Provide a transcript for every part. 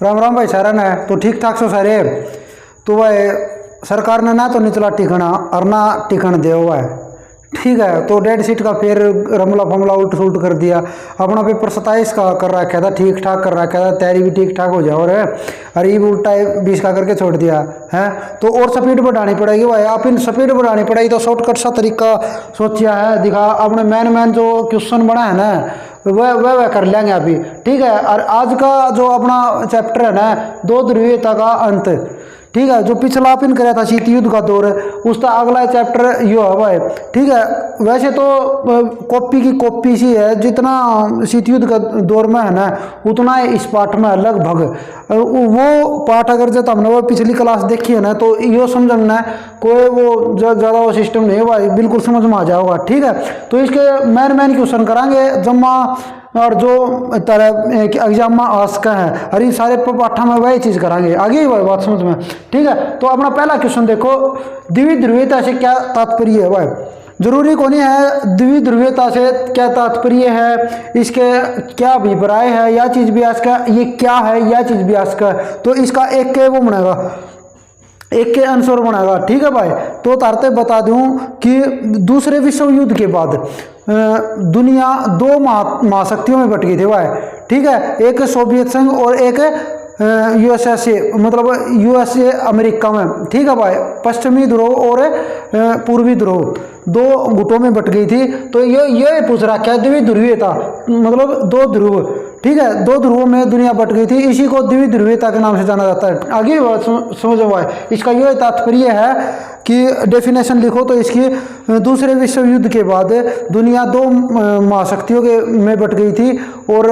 राम राम भाई सारा ना तो ठीक ठाक सो सारे। तो भाई सरकार ने ना तो निचला टिकना और ना टिकन दे हुआ है, ठीक है। तो डेढ़ सीट का फिर रमला फमला उल्ट सुल्ट कर दिया। अपना पेपर 27 का कर रखा था, ठीक ठाक कर रखा था, तैयारी भी ठीक ठाक हो जाओ रे। अरे उल्टा 20 का करके छोड़ दिया है। तो और स्पीड बढ़ानी पड़ेगी भाई। आप इन स्पीड बढ़ानी पड़ेगी तो शॉर्टकट सा तरीका सोचिया है, दिखा अपने मैन जो क्वेश्चन बना है ना वह कर लेंगे अभी, ठीक है। और आज का जो अपना चैप्टर है ना, दो ध्रुवीयता का अंत, ठीक है। जो पिछला अपन कराया था शीत युद्ध का दौर, उसका अगला चैप्टर यो है भाई, ठीक है। वैसे तो कॉपी की कॉपी सी है, जितना शीत युद्ध का दौर में है ना उतना इस पाठ में लगभग। वो पाठ अगर जब हमने वो पिछली क्लास देखी है ना तो यो समझना है, कोई वो ज़्यादा वो सिस्टम नहीं है भाई, बिल्कुल समझ में आ जाओगा, ठीक है। तो इसके मैन क्वेश्चन करांगे जमा और जो तरह एग्जाम में आस का है, अरे सारे पाठा में वही चीज़ करांगे, आगे ही वही बात समझ में, ठीक है। तो अपना पहला क्वेश्चन देखो, द्विध्रुवीयता से क्या तात्पर्य है भाई। जरूरी कौन है द्विध्रुवीयता से क्या तात्पर्य है, इसके क्या अभिप्राय है, या चीज़ भी इसका ये क्या है, या चीज़ भी इसका। तो इसका एक के वो बनेगा, एक के आंसर बनाएगा, ठीक है भाई। तो तारते बता दूं कि दूसरे विश्व युद्ध के बाद दुनिया दो महाशक्तियों में बट गई थी भाई, ठीक है। एक सोवियत संघ और एक यूएसए, मतलब यूएसए अमेरिका में, ठीक है भाई। पश्चिमी ध्रुव और पूर्वी ध्रुव दो गुटों में बट गई थी। तो ये पूछ रहा क्या द्विध्रुवीयता, मतलब दो ध्रुव, ठीक है। दो ध्रुवों में दुनिया बट गई थी, इसी को द्विध्रुवीयता के नाम से जाना जाता है। आगे समझो भाई, इसका यह तात्पर्य है कि डेफिनेशन लिखो तो इसकी दूसरे विश्व युद्ध के बाद दुनिया दो महाशक्तियों के में बट गई थी, और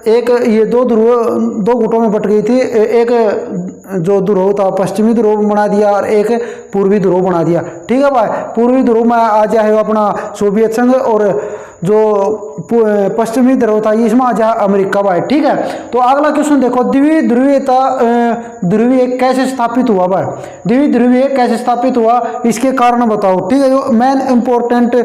एक ये दो गुटों में बट गई थी। एक जो ध्रुव था पश्चिमी ध्रुव बना दिया और एक पूर्वी ध्रुव बना दिया, ठीक है भाई। पूर्वी ध्रुव में आ जाए अपना सोवियत संघ, और जो पश्चिमी ध्रुव था इसमें आ जाए अमेरिका भाई, ठीक है। तो अगला क्वेश्चन देखो, द्विध्रुवीयता ध्रुवीय कैसे स्थापित हुआ भाई, द्विध्रुवीय कैसे स्थापित हुआ, इसके कारण बताओ, ठीक है। जो मेन इंपॉर्टेंट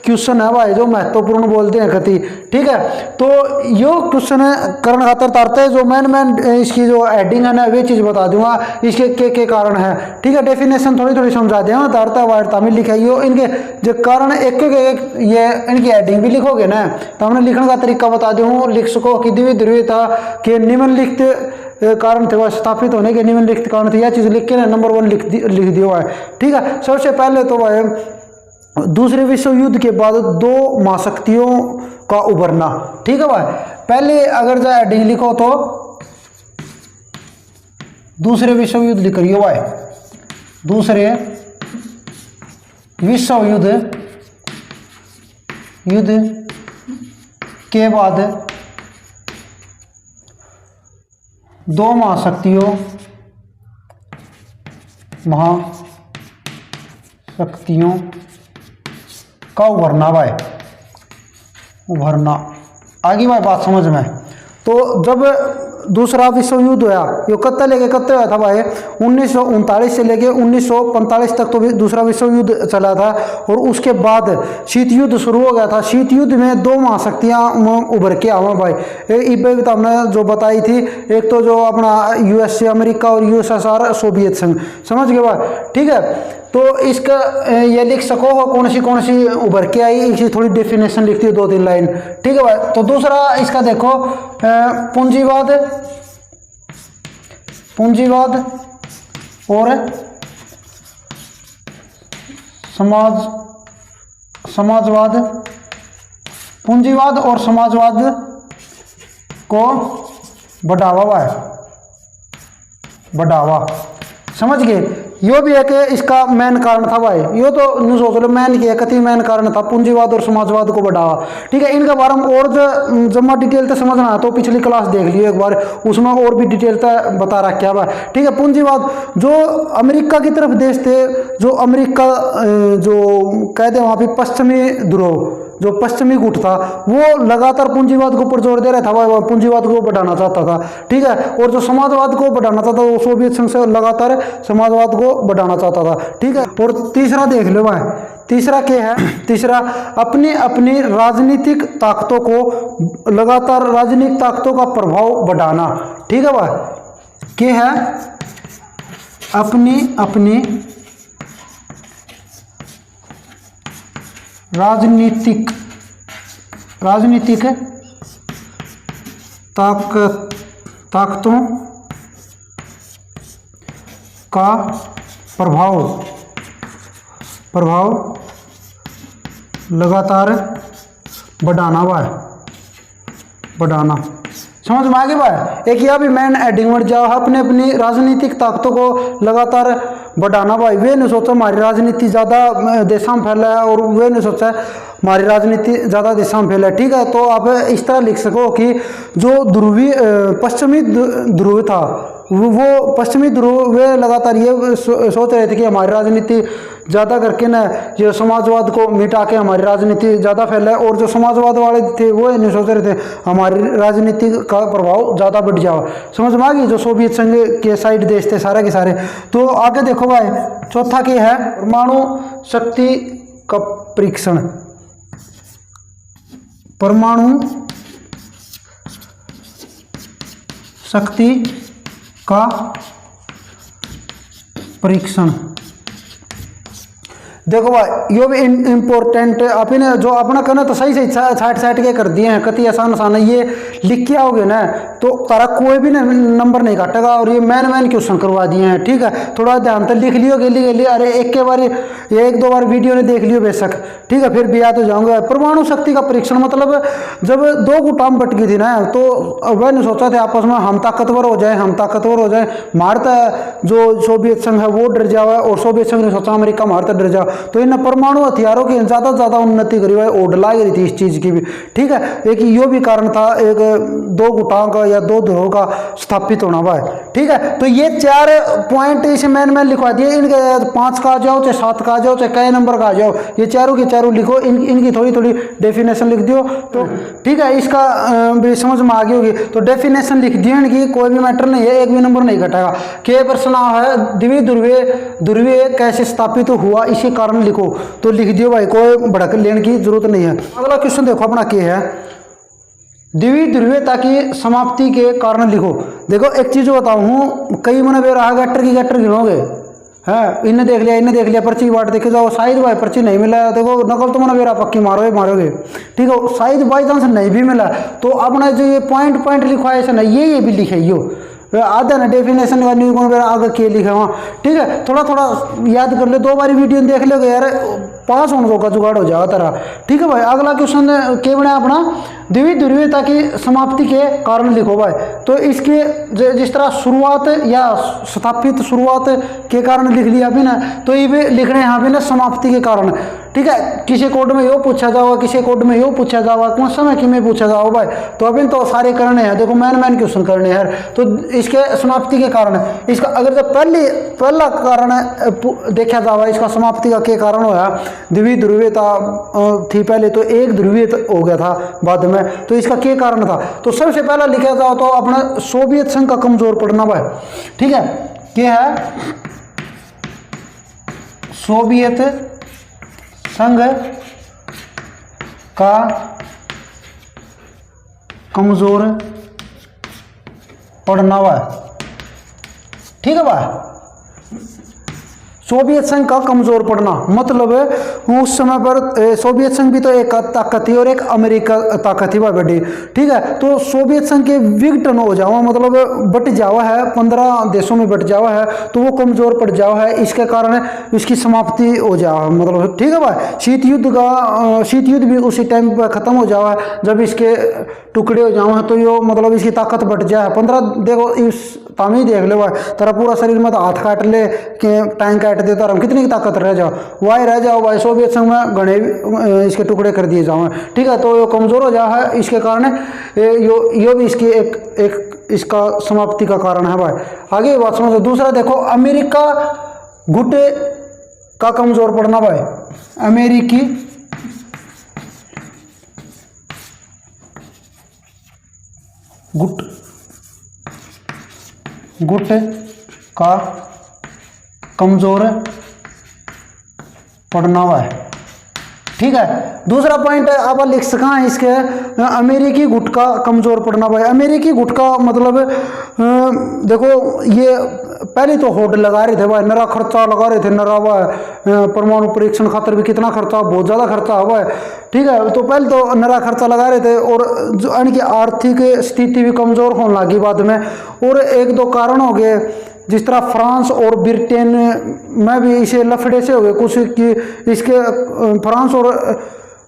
क्वेश्चन है भाई, जो महत्वपूर्ण बोलते हैं कति, ठीक है। तो यो क्वेश्चन करण खातर तारते जो मेन इसकी जो हेडिंग है ना वे चीज बता दूंगा, इसके के कारण है, ठीक है। डेफिनेशन थोड़ी समझा दें, तारता वायर तमिल लिखा यो इनके जो कारण एक ये इनकी हेडिंग भी लिखोगे ना तो हमने लिखने का तरीका बता दूँ, लिख सको कि द्विध्रुवीयता के निम्नलिखित कारण थे, वह स्थापित होने के निम्नलिखित कारण थे, यह चीज लिख के ना नंबर 1 लिख दिया है, ठीक है। सबसे पहले तो वह दूसरे विश्व युद्ध के बाद दो महाशक्तियों का उभरना, ठीक है भाई। पहले अगर जो हेडिंग लिखो तो दूसरे विश्व युद्ध लिख रही हो भाई, दूसरे विश्व युद्ध के बाद दो महाशक्तियों का उभरना भाई, उभरना। आगे भाई बात समझ में। तो जब दूसरा विश्व युद्ध हुआ, ये कत्ते हुआ था भाई, 1939 से लेके 1945 तक तो दूसरा विश्व युद्ध चला था, और उसके बाद शीत युद्ध शुरू हो गया था। शीत युद्ध में दो महाशक्तियां उभर के आवा भाई, तो हमने जो बताई थी, एक तो जो अपना यूएसए अमेरिका और यूएसएसआर सोवियत संघ, समझ गए भाई, ठीक है। तो इसका ये लिख सको कौन सी उभर के आई, इसकी थोड़ी डेफिनेशन लिखती है 2-3 लाइन, ठीक है भाई। तो दूसरा इसका देखो, पूंजीवाद और समाजवाद, पूंजीवाद और समाजवाद को बढ़ावा, समझ गए। यो भी एक इसका मेन कारण था भाई, यो तो न्यूज सोच लो मेन की कति मेन कारण था, पूंजीवाद और समाजवाद को बढ़ावा, ठीक है। इनके बारे में और जमा डिटेल तो समझना है तो पिछली क्लास देख लियो एक बार, उसमें और भी डिटेल तो बता रखा है भाई, ठीक है। पूंजीवाद जो अमेरिका की तरफ देश थे, जो अमेरिका जो कहते हैं वहाँ पे पश्चिमी ध्रुव, जो पश्चिमी गुट था, वो लगातार पूंजीवाद के ऊपर जोर दे रहा था भाई, पूंजीवाद को बढ़ाना चाहता था, ठीक है। और जो समाजवाद को बढ़ाना चाहता था वो सोवियत संघ से लगातार समाजवाद को बढ़ाना चाहता था, ठीक है। और तीसरा देख लो भाई, तीसरा क्या है, तीसरा अपनी राजनीतिक ताकतों को लगातार, राजनीतिक ताकतों का प्रभाव बढ़ाना, ठीक है भाई। के है अपनी अपनी राजनीतिक ताकतों का प्रभाव लगातार बढ़ाना। समझ में आ गई बात। एक यह भी मैन एडिंग बढ़ जाओ, अपने अपनी राजनीतिक ताकतों को लगातार बढ़ाना भाई। वे नहीं सोचा हमारी राजनीति ज़्यादा देशों में फैला है, और वे नहीं सोचा हमारी राजनीति ज़्यादा देशों में फैला है। ठीक है, तो आप इस तरह लिख सको कि जो पश्चिमी ध्रुव था, वो पश्चिमी ध्रुव वे लगातार ये सोच रहे थे कि हमारी राजनीति ज़्यादा करके ना ये समाजवाद को मिटा के हमारी राजनीति ज़्यादा फैलाए, और जो समाजवाद वाले थे वो नहीं सोच रहे थे हमारी राजनीति का प्रभाव ज़्यादा बढ़ जाओ। समझ में आ गई। जो सोवियत संघ के साइड देश थे सारे के सारे। तो आगे देखो भाई, चौथा क्या है, परमाणु शक्ति का परीक्षण। परमाणु शक्ति का परीक्षण। देखो भाई, ये भी इम्पोर्टेंट अपने जो अपना करना तो सही साइड के कर दिए हैं, कति आसान है। ये लिख के आओगे ना तो तारा कोई भी नंबर नहीं काटेगा, और ये मैन क्वेश्चन करवा दिए हैं। ठीक है, थोड़ा ध्यान से लिख लियो गेली। अरे एक दो बार वीडियो ने देख लियो बेशक, ठीक है, फिर भी याद हो जाऊंगा। परमाणु शक्ति का परीक्षण मतलब जब दो गुटाम बट गई थी ना, तो वह नहीं सोचा थे आपस में हम ताकतवर हो जाए। भारत जो सोवियत संघ है वो डर जावा, और सोवियत संघ ने सोचा अमेरिका भारत डर जाओ। तो इन परमाणु हथियारों की ज़्यादा से ज़्यादा उन्नति करी हुई, ओढ़ लाई गई थी इस चीज़ की भी। ठीक है, एक यो भी कारण था, एक दो गुटाओं का या दो ध्रुवों का स्थापित होना भाई। ठीक है, तो ये 4 पॉइंट इसे मैन लिखवा दिए। इनके 5 का आ जाओ, चाहे 7 का आ जाओ, चाहे कई नंबर का आ जाओ, ये चारों के चारों लिखो। इनकी थोड़ी डेफिनेशन लिख दियो तो ठीक है, इसका भी समझ में आ गई होगी। तो डेफिनेशन लिख दिए इनकी, कोई भी मैटर नहीं है, एक भी नंबर नहीं घटेगा। के प्रश्न है, ध्रुवीय कैसे स्थापित हुआ, इसी कारण लिखो। तो लिख दियो भाई, कोई भड़क लेने की जरूरत नहीं है। अगला क्वेश्चन देखो अपना क्या है, द्विध्रुवीयता की समाप्ति के कारण लिखो। देखो एक चीज बताऊं, कई मन बेर गट्टर गिनोगे है, इन्हें देख लिया पर्ची की बाट देखे जाओ, शायद भाई पर्ची नहीं मिला। देखो नकल तो मन बेरा पक्की मारोगे। ठीक है, शायद बाई चांस नहीं भी मिला तो अपने जो ये पॉइंट लिखवाए ऐसा नहीं, ये भी लिखे यो आधा ना डेफिनेशन का न्यू कौन आगे के लिखा वहाँ। ठीक है, थोड़ा याद कर ले, 2 बार वीडियो देख लोगे यार, पास होने का जुगाड़ हो जाएगा तेरा। ठीक है भाई, अगला क्वेश्चन क्या बना अपना, द्विध्रुवीयता की समाप्ति के कारण लिखो भाई। तो इसके जिस तरह शुरुआत या स्थापित शुरुआत के कारण लिख लिया अभी ना, तो ये भी लिखने यहाँ पे ना समाप्ति के कारण। ठीक है, किसी कोड में यो पूछा जाओगा, किसी कोड में यो पूछा जाओगा, कौन समय कि में पूछा जाओ भाई। तो अभी तो सारे करने हैं, देखो मैन क्वेश्चन करने हैं। तो इसके समाप्ति के कारण इसका अगर जब पहला कारण देखा जावा, इसका समाप्ति का क्या कारण होया, द्विध्रुवीयता थी पहले, तो एक ध्रुवीय हो गया था बाद में। तो इसका क्या कारण था, तो सबसे पहला लिखा जाओ तो अपना सोवियत संघ का कमजोर पड़ना भाई। ठीक है, क्या है, सोवियत संघ का कमजोर पड़ना हुआ। ठीक है भाई, सोवियत संघ का कमजोर पड़ना मतलब उस समय पर सोवियत संघ भी तो एक ताकत थी और एक अमेरिका ताकत थी भाई बड़ी। ठीक है, तो सोवियत संघ के विघटन हो जावा मतलब बट जावा है, 15 देशों में बट जावा है, तो वो कमजोर पड़ जावा है, इसके कारण इसकी समाप्ति हो जावा मतलब। ठीक है भाई, शीत युद्ध भी उसी टाइम पर खत्म हो जावा है, जब इसके टुकड़े हो जावा है, तो ये मतलब इसकी ताकत बढ़ जाए। 15 देखो इस तामी देख लो भाई, तेरा पूरा शरीर में तो हाथ काट ले के टांग काट देता हम, कितनी ताकत रह जाओ भाई। सोवियत संघ में घने इसके टुकड़े कर दिए जाओ। ठीक है, तो ये कमजोर हो जाए है, इसके कारण ये भी इसकी एक इसका समाप्ति का कारण है भाई। आगे बात समझो। दूसरा देखो, अमेरिका गुट का कमजोर पड़ना भाई। अमेरिकी गुट का कमजोर पड़ना हुआ है। ठीक है। दूसरा पॉइंट आप लिख सका है इसके, अमेरिकी गुटका कमजोर पड़ना भाई। अमेरिकी गुटका मतलब देखो ये पहले तो होड़ लगा रहे थे भाई, नरा खर्चा लगा रहे थे, नरा परमाणु परीक्षण खातर भी कितना खर्चा, बहुत ज़्यादा खर्चा हुआ है, ठीक है। तो पहले तो नरा खर्चा लगा रहे थे और जो इनकी आर्थिक स्थिति भी कमज़ोर होने लगी बाद में। और एक दो कारण हो गए, जिस तरह फ्रांस और ब्रिटेन में भी इसे लफड़े से हो गए कुछ कि इसके फ्रांस और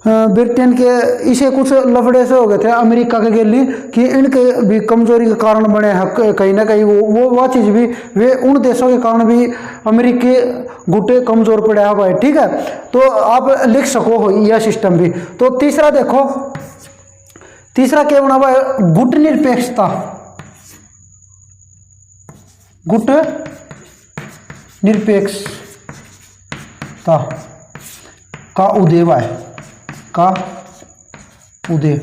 ब्रिटेन के इसे कुछ लफड़े से हो गए थे अमेरिका के लिए कि इनके भी कमजोरी के कारण बने हैं कहीं ना कहीं। वो चीज़ भी वे उन देशों के कारण भी अमेरिकी गुटे कमजोर पड़े हैं भाई, ठीक है। तो आप लिख सको हो यह सिस्टम भी। तो तीसरा देखो, तीसरा क्या बना हुआ है, गुट निरपेक्षता, गुट निरपेक्षता का उदय है, का उदय,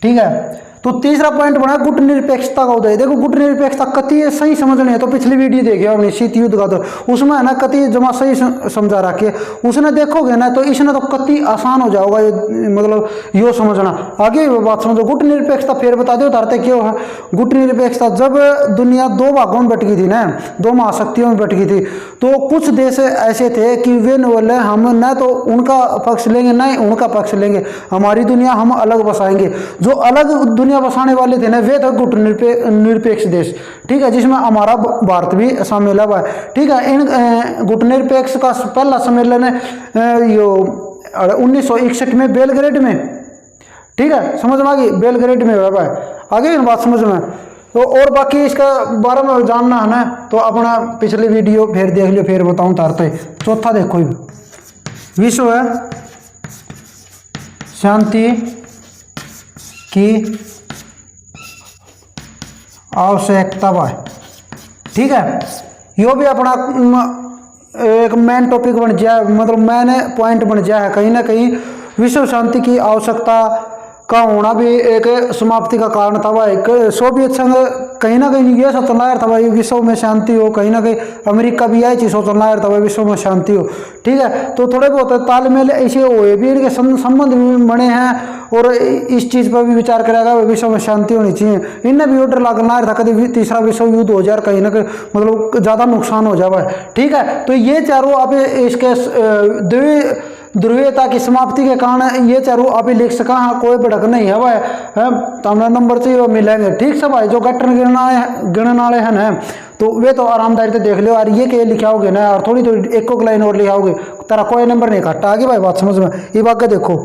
ठीक है। तो तीसरा पॉइंट बना गुट निरपेक्षता का उदय। देखो गुट निरपेक्षता कति सही समझनी है तो पिछली वीडियो देखिए आपने शीत युद्ध का, तो उसमें है ना कति जमा सही समझा रखिए, उसने देखोगे ना तो इसने तो कति आसान हो जाएगा ये, मतलब यो समझना। आगे बात समझो, गुट निरपेक्षता फिर बता दो उतारते क्यों है। गुट निरपेक्षता जब दुनिया दो भागों में बट गई थी ना, दो महाशक्तियों में बट गई थी, तो कुछ देश ऐसे थे कि वे न बोले हम न तो उनका पक्ष लेंगे न ही उनका पक्ष लेंगे, हमारी दुनिया हम अलग बसाएंगे। जो अलग दुनिया बसाने वाले थे ना वे थे गुट निरपेक्ष देश, ठीक है, जिसमें हमारा भारत भी शामिल है, ठीक है। इन गुट निरपेक्ष का पहला सम्मेलन यो 1961 में बेलग्रेड में, ठीक है, समझ में आ गई, बेलग्रेड में हुआ भाई। आगे इन बात समझ में। तो और बाकी इसका बारे में जानना है ना तो अपना पिछली वीडियो फिर देख लियो, फिर बताऊं तारते। चौथा देखो, विश्व शांति की आवश्यकता है, ठीक है। यो भी अपना एक मेन टॉपिक बन जाए, मतलब मेन पॉइंट बन जाए है कहीं ना कहीं। विश्व शांति की आवश्यकता का होना भी एक समाप्ति का कारण था भाई। सोवियत संघ कहीं ना कहीं ये सोचना यार था भाई विश्व में शांति हो, कहीं ना कहीं अमेरिका भी यही चीज़ सोचना यार था भाई विश्व में शांति हो, ठीक है। तो थोड़े बहुत तालमेल ऐसे हुए भी, इनके संबंध भी बने हैं और इस चीज़ पर भी विचार करेगा विश्व में शांति होनी चाहिए। इनने भी ऑर्डर लगना था कभी तीसरा विश्व युद्ध हो जाए, कहीं ना कहीं मतलब ज़्यादा नुकसान हो जाए भाई, ठीक है। तो ये चारों आप इसके ध्रुवीयता की समाप्ति के कारण ये चारों आप लिख सका, हाँ कोई भड़क नहीं है भाई, तो हमें नंबर चाहिए वो मिलेंगे, ठीक से भाई। जो गठन गिनने वाले हैं ना तो वे तो आरामदारी से देख लो यार, ये क्या लिखा होगे ना और थोड़ी थोड़ी एक लाइन और लिखा होगे, तेरा कोई नंबर नहीं काटा। आगे भाई बात समझ में, ये बात देखो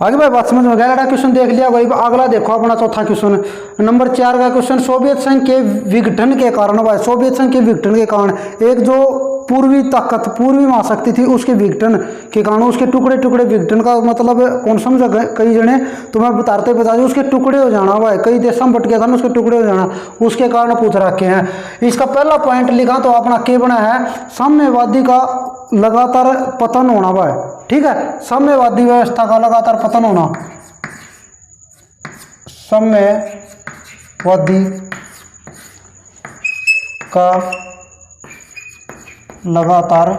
आगे भाई बात समझ में। गया क्वेश्चन देख लिया भाई, अगला देखो अपना चौथा क्वेश्चन, नंबर 4 का क्वेश्चन, सोवियत संघ के विघटन के कारण भाई, सोवियत संघ के विघटन के कारण एक जो पूर्वी ताकत, पूर्वी महाशक्ति थी उसके विघटन के कारण, उसके टुकड़े टुकड़े, विघटन का मतलब कौन समझा कई जने तो मैं बता दी, उसके टुकड़े हो जाना भाई, कई देशों में बट गया था ना, उसके टुकड़े हो जाना, उसके कारण पूछ रखे हैं। इसका पहला पॉइंट लिखा तो अपना क्या बना है, साम्यवादी का लगातार पतन होना भाई, ठीक है। साम्यवादी व्यवस्था का लगातार पतन होना, साम्यवादी का लगातार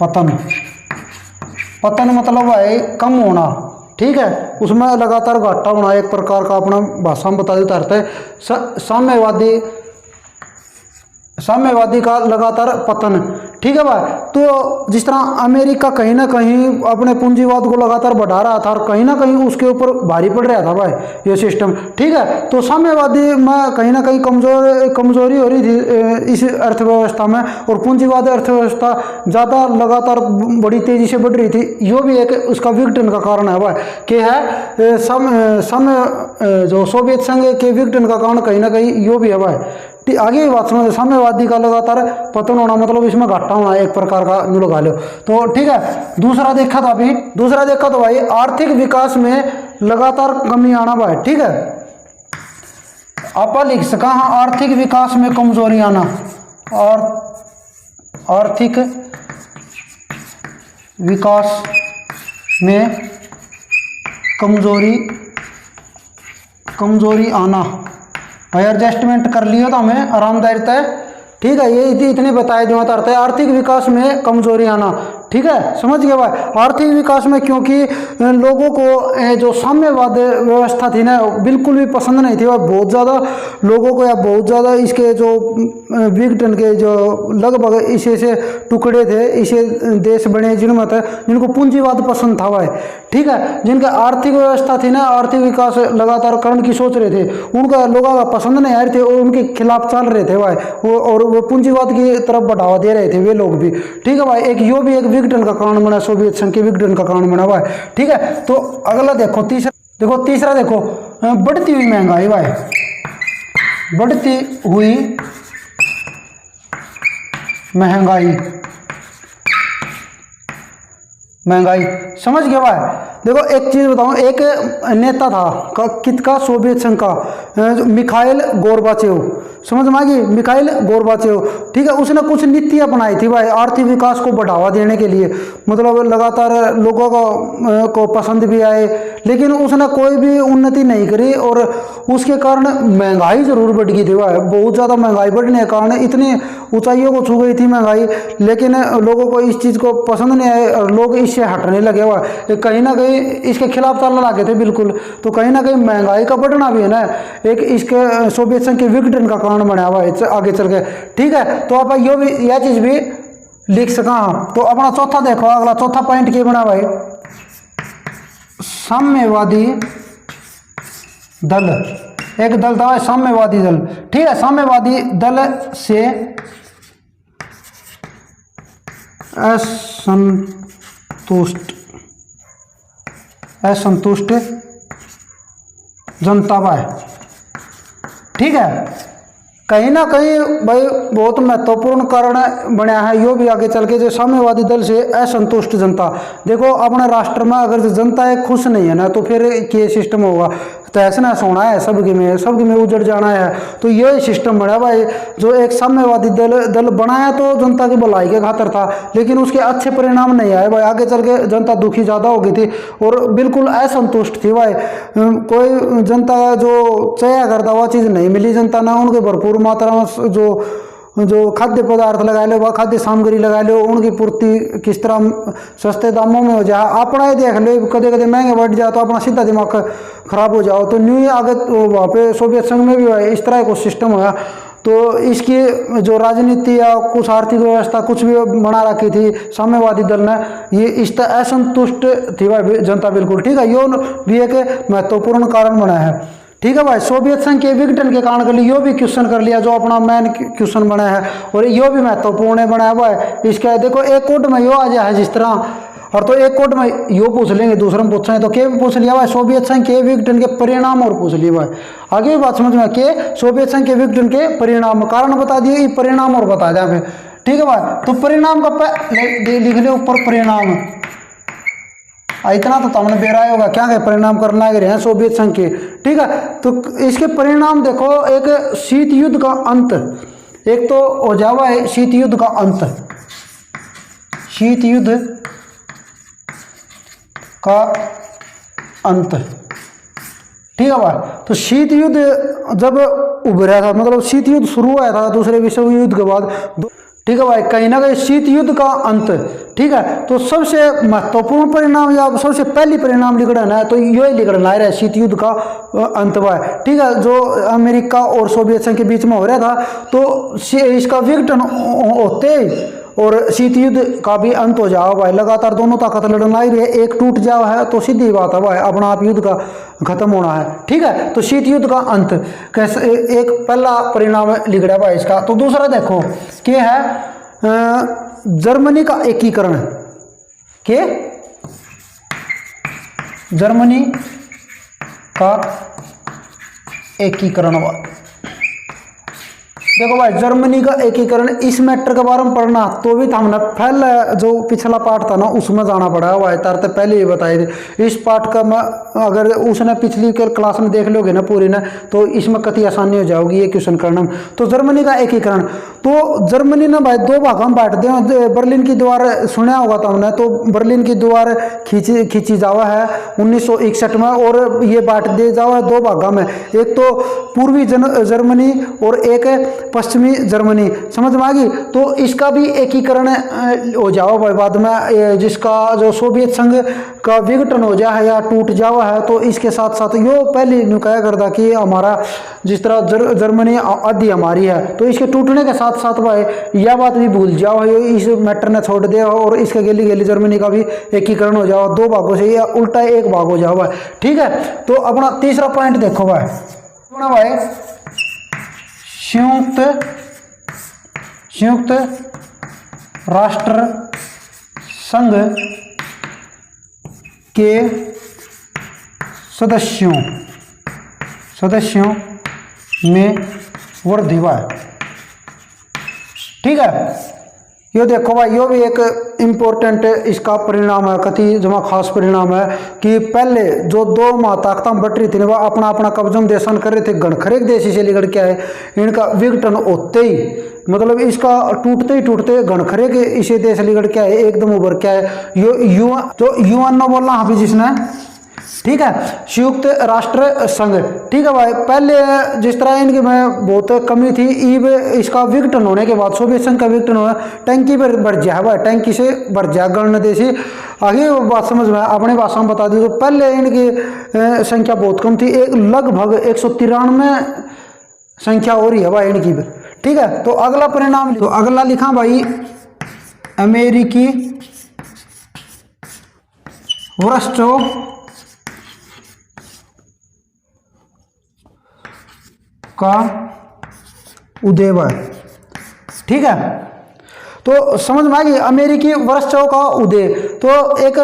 पतन, पतन मतलब है कम होना, ठीक है, उसमें लगातार घाटा होना, एक प्रकार का अपना भाषा में बता देता रहता है साम्यवादी का लगातार पतन, ठीक है भाई। तो जिस तरह अमेरिका कहीं ना कहीं अपने पूंजीवाद को लगातार बढ़ा रहा था और कहीं ना कहीं उसके ऊपर भारी पड़ रहा था भाई ये सिस्टम, ठीक है। तो साम्यवादी में कहीं ना कहीं कमजोरी हो रही थी इस अर्थव्यवस्था में, और पूंजीवाद अर्थव्यवस्था ज़्यादा लगातार बड़ी तेज़ी से बढ़ रही थी। यो भी एक उसका विघटन का कारण है भाई, कि है जो सोवियत संघ के विघटन का कारण कहीं ना कहीं यो भी है भाई। आगे बात समझ, साम्यवादी का लगातार पतन होना मतलब इसमें घाटा होना, एक प्रकार का न्यू लगा लो तो, ठीक है। दूसरा देखा तो भाई आर्थिक विकास में लगातार कमी आना भाई, ठीक है। आप लिख सका, हाँ आर्थिक विकास में कमजोरी आना, और आर्थिक विकास में कमजोरी आना भाई। एडजस्टमेंट कर लियो तो हमें आरामदायक ठीक है, ये इतने बताए जो अर्थ है। आर्थिक विकास में कमजोरी आना, ठीक है, समझ गए भाई। आर्थिक विकास में क्योंकि लोगों को जो साम्यवाद व्यवस्था थी ना बिल्कुल भी पसंद नहीं थी, और बहुत ज़्यादा लोगों को या बहुत ज़्यादा इसके जो विघटन के जो लगभग इसे से टुकड़े थे, इसे देश बने जिनमें था जिनको पूंजीवाद पसंद था भाई, ठीक है, जिनका आर्थिक व्यवस्था थी ना, आर्थिक विकास लगातार करने की सोच रहे थे, उनका लोगों का पसंद नहीं आ रहे थे और उनके खिलाफ चल रहे थे भाई, और वो पूंजीवाद की तरफ बढ़ावा दे रहे थे वे लोग भी, ठीक है भाई। एक यो भी एक विघटन का कारण बना, सोवियत संघ के विघटन का कारण बना भाई, ठीक है। तो अगला देखो तीसरा देखो बढ़ती हुई महंगाई भाई, बढ़ती हुई महंगाई समझ गए भाई। देखो एक चीज बताऊं, एक नेता था किसका, सोवियत संघ का, मिखाइल गोर्बाचेव, समझ में आ गई, मिखाइल गोर्बाचेव, ठीक है। उसने कुछ नीति अपनाई थी भाई आर्थिक विकास को बढ़ावा देने के लिए, मतलब लगातार लोगों को पसंद भी आए, लेकिन उसने कोई भी उन्नति नहीं करी और उसके कारण महंगाई जरूर बढ़ गई थी भाई, बहुत ज़्यादा महंगाई बढ़ने के कारण इतनी ऊंचाइयों को छू गई थी महंगाई, लेकिन लोगों को इस चीज़ को पसंद नहीं आए और लोग इससे हटने लगे हुआ, कहीं ना कहीं इसके खिलाफ चलने लगे थे बिल्कुल। तो कहीं ना कहीं महंगाई का बढ़ना भी है ना एक इसके सोवियत संघ के विघटन का कारण बना हुआ है आगे चल के, ठीक है। तो आप यह चीज़ भी लिख सका। तो अपना चौथा देखो, अगला चौथा पॉइंट क्या बना भाई, साम्यवादी दल, एक दल था साम्यवादी दल, ठीक है। साम्यवादी दल से असंतुष्ट जनता भाई, ठीक है। कहीं ना कहीं भाई बहुत महत्वपूर्ण कारण बना है यो भी आगे चल के, जो साम्यवादी दल से असंतुष्ट जनता। देखो अपने राष्ट्र में अगर जनता है खुश नहीं है ना तो फिर क्या सिस्टम होगा, तहस नहस होना है, सबके में उजड़ जाना है। तो ये सिस्टम बना भाई, जो एक साम्यवादी दल बनाया तो जनता की भलाई के खातिर था, लेकिन उसके अच्छे परिणाम नहीं आए भाई, आगे चल के जनता दुखी ज़्यादा हो गई थी और बिल्कुल असंतुष्ट थी भाई। कोई जनता जो चाया करता वह चीज़ नहीं मिली जनता ना, उनके भरपूर मात्रा में जो खाद्य पदार्थ लगा लो, खाद्य सामग्री लगा लो, उनकी पूर्ति किस तरह सस्ते दामों में हो जाए, अपना ही देख लो, कदे कदे महंगे बढ़ जाए तो अपना सीधा दिमाग खराब हो जाओ। तो न्यू आगे वहाँ पे सोवियत संघ में भी इस तरह को सिस्टम हुआ। तो इसकी जो राजनीति या कुछ आर्थिक व्यवस्था कुछ भी बना रखी थी साम्यवादी दल ने, ये इस तरह असंतुष्ट थी भाई जनता बिल्कुल, ठीक है। यो भी एक महत्वपूर्ण कारण बना है, ठीक है भाई। सोवियत संघ के विघटन के कारण के लिए यो भी क्वेश्चन कर लिया, जो अपना मेन क्वेश्चन बना है, और यो भी महत्वपूर्ण बना है भाई। इसका देखो एक कोड में यो आ जाए है जिस तरह, और तो एक कोड में यो पूछ लेंगे, दूसरा में पूछेंगे तो क्या पूछ लिया भाई, सोवियत संघ के विघटन के परिणाम और पूछ लिया भाई। आगे बात समझ में के सोवियत संघ के विघटन के परिणाम, कारण बता दिए, परिणाम और बता दिया फिर, ठीक है भाई। तो परिणाम का लिख ले ऊपर परिणाम, इतना तो तुमने बेरा होगा क्या है परिणाम करना है सोवियत संघ के, ठीक है। तो इसके परिणाम देखो, एक शीत युद्ध का अंत, एक तो हो जावा है शीत युद्ध का अंत, शीत युद्ध का अंत, ठीक है भाई। तो शीत युद्ध जब उभरा था, मतलब शीत युद्ध शुरू हुआ था दूसरे विश्व युद्ध के बाद, ठीक है भाई, कहीं ना कहीं शीत युद्ध का अंत, ठीक है। तो सबसे महत्वपूर्ण परिणाम या सबसे पहली परिणाम लिखना है तो यही लिखना है शीत युद्ध का अंत भाई, ठीक है, जो अमेरिका और सोवियत संघ के बीच में हो रहा था। तो इसका विघटन होते और शीत युद्ध का भी अंत हो जाओ भाई, लगातार दोनों ताकत लड़ना ही रही है, एक टूट जाओ है तो सीधी बात है भाई अपना आप युद्ध का खत्म होना है, ठीक है। तो शीत युद्ध का अंत कैसे एक पहला परिणाम लिख रहा है भाई इसका। तो दूसरा देखो क्या है, जर्मनी का एकीकरण, के जर्मनी का एकीकरण, देखो भाई जर्मनी का एकीकरण, इस मैटर के बारे में पढ़ना तो भी हमने पहले जो पिछला पार्ट था ना उसमें जाना पड़ा भाई, तारते पहले ही बताए थे। इस पार्ट का अगर उसने पिछली क्लास में देख लोगे ना पूरी ना, तो इसमें कति आसानी हो जाएगी ये क्वेश्चन करना। तो जर्मनी का एकीकरण, तो जर्मनी ने भाई दो भागों में बांट दिया। बर्लिन की दीवार सुना होगा तो हमने, तो बर्लिन की दीवार खींची जावा है 1961 में, और ये बांट दिया जावा है दो भागों में, एक तो पूर्वी जर्मनी और एक पश्चिमी जर्मनी। समझ में आ गई। तो इसका भी एकीकरण हो जाओ भाई बाद में, जिसका जो सोवियत संघ का विघटन हो जाए या टूट जावा है, तो इसके साथ साथ यो पहले न्यू कहा करता कि हमारा जिस तरह जर्मनी आधी हमारी है, तो इसके टूटने के साथ साथ भाई यह बात भी भूल जाओ, इस मैटर ने छोड़ दे और इसके गेली गेली जर्मनी का भी एकीकरण हो जाओ, दो भागों से या उल्टा एक भाग हो जाओ भाई। ठीक है। तो अपना तीसरा पॉइंट देखो भाई, अपना भाई संयुक्त राष्ट्र संघ के सदस्यों में वृद्धि हुआ है। ठीक है। ये देखो भाई, यो भी एक इम्पोर्टेंट इसका परिणाम है, कति जमा खास परिणाम है कि पहले जो दो महाताकतां बट रही थी ना, वह अपना अपना कब्जम देशन कर रहे थे, गणखरेक देश से लेकर क्या है, इनका विघटन होते ही मतलब इसका टूटते ही टूटते गणखरेक इसे देश लेकर क्या है एकदम उभर क्या है, यो यूएन न बोलना हाफिज जिसने। ठीक है। संयुक्त राष्ट्र संघ। ठीक है भाई। पहले जिस तरह इनकी में बहुत कमी थी, ईब इसका विघटन होने के बाद, सोवियत संघ का विघटन हुआ, टंकी पर बढ़ जाए भाई, टंकी से बढ़ जाए गण देशी। आगे बात समझ में अपनी भाषा में बता दी तो पहले इनकी संख्या बहुत कम थी, एक लगभग 193 संख्या हो रही है भाई इनकी। ठीक है। तो अगला परिणाम, तो अगला लिखा भाई अमेरिकी वृक्षों का उदय। ठीक है। तो समझ में आ गई अमेरिकी वृक्षों का उदय। तो एक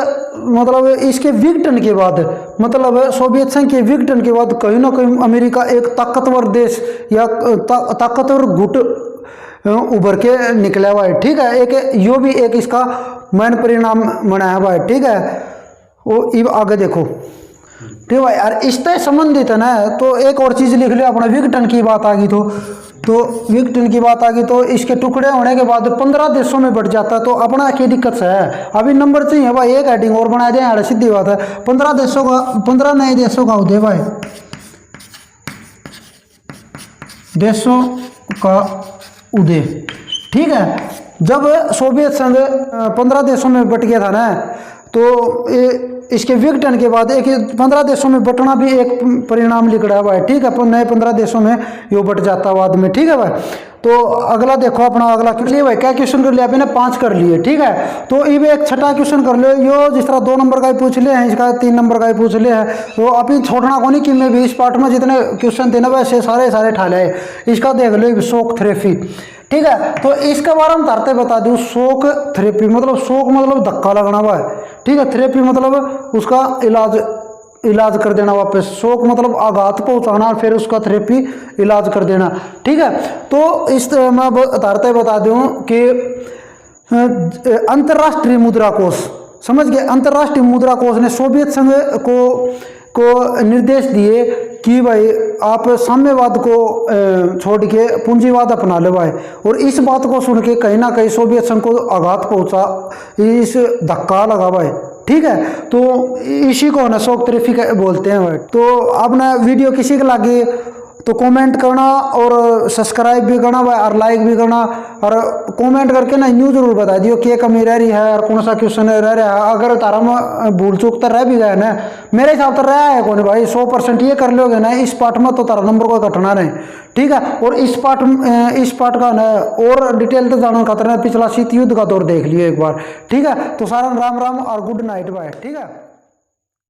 मतलब इसके विघटन के बाद, मतलब सोवियत संघ के विघटन के बाद कहीं ना कहीं अमेरिका एक ताकतवर देश या ताकतवर गुट उभर के निकला हुआ है। ठीक है। एक यो भी एक इसका मेन परिणाम बना है भाई। ठीक है। वो अब आगे देखो। ठीक भाई यार, इससे संबंधित है ना, तो एक और चीज लिख लियो अपना, विघटन की बात आ गई तो विघटन की बात आ गई तो इसके टुकड़े होने के बाद 15 देशों में बढ़ जाता है। तो अपना क्या दिक्कत है, अभी नंबर चाहिए भाई, एक हेडिंग और बना दें यार, सीधी बात है। 15 देशों का, 15 नए देशों का उदय भाई, देशों का उदय। ठीक है। जब सोवियत संघ 15 देशों में बट गया था ना, तो इसके विघटन के बाद एक 15 देशों में बटना भी एक परिणाम निकला हुआ है। ठीक है। नए 15 देशों में यो बट जाता बाद में। ठीक है भाई। तो अगला देखो अपना, अगला क्वेश्चन भाई, क्या क्वेश्चन कर लिया आपने, 5 कर लिए। ठीक है। तो ये भी एक छठा क्वेश्चन कर लो, यो जिस तरह 2 नंबर का ही पूछ ले हैं, इसका 3 नंबर का ही पूछ ले है, तो अभी छोड़ना को नहीं कि मैं भी इस पार्ट में जितने क्वेश्चन थे ना वैसे सारे ठा ले। इसका देख लो शोक थेरेपी। ठीक है। तो इसके बारे में तारते बता दूं, शोक थेरेपी मतलब शोक मतलब धक्का लगना हुआ है। ठीक है। थेरेपी मतलब उसका इलाज कर देना वापस, शोक मतलब आघात पहुंचाना, फिर उसका थेरेपी इलाज कर देना। ठीक है। तो इस मैं तारते बता दूं कि अंतर्राष्ट्रीय मुद्रा कोष, समझ गए, अंतर्राष्ट्रीय मुद्रा कोष ने सोवियत संघ को निर्देश दिए कि भाई आप साम्यवाद को छोड़ के पूंजीवाद अपना लो भाई। और इस बात को सुन के कहीं ना कहीं सोवियत संघ को आघात पहुंचा, इस धक्का लगा भाई। ठीक है। तो इसी को ना शोक थेरेपी बोलते हैं भाई। तो अब ना वीडियो किसी के लगे तो कमेंट करना और सब्सक्राइब भी करना भाई, और लाइक भी करना, और कमेंट करके ना न्यू जरूर बता दियो क्या कमी रह रही है और कौन सा क्वेश्चन रह रहा है। अगर तारा में भूल चूक तो रह भी गया ना, मेरे हिसाब से रहा है कौन भाई, 100% ये कर लोगे ना इस पार्ट में तो तारा नंबर कोई घटना नहीं। ठीक है। और इस पार्ट का ना और डिटेल तो जानना खतरा, पिछला शीत युद्ध का दौर देख लियो एक बार। ठीक है। तो सारा राम राम और गुड नाइट भाई। ठीक है।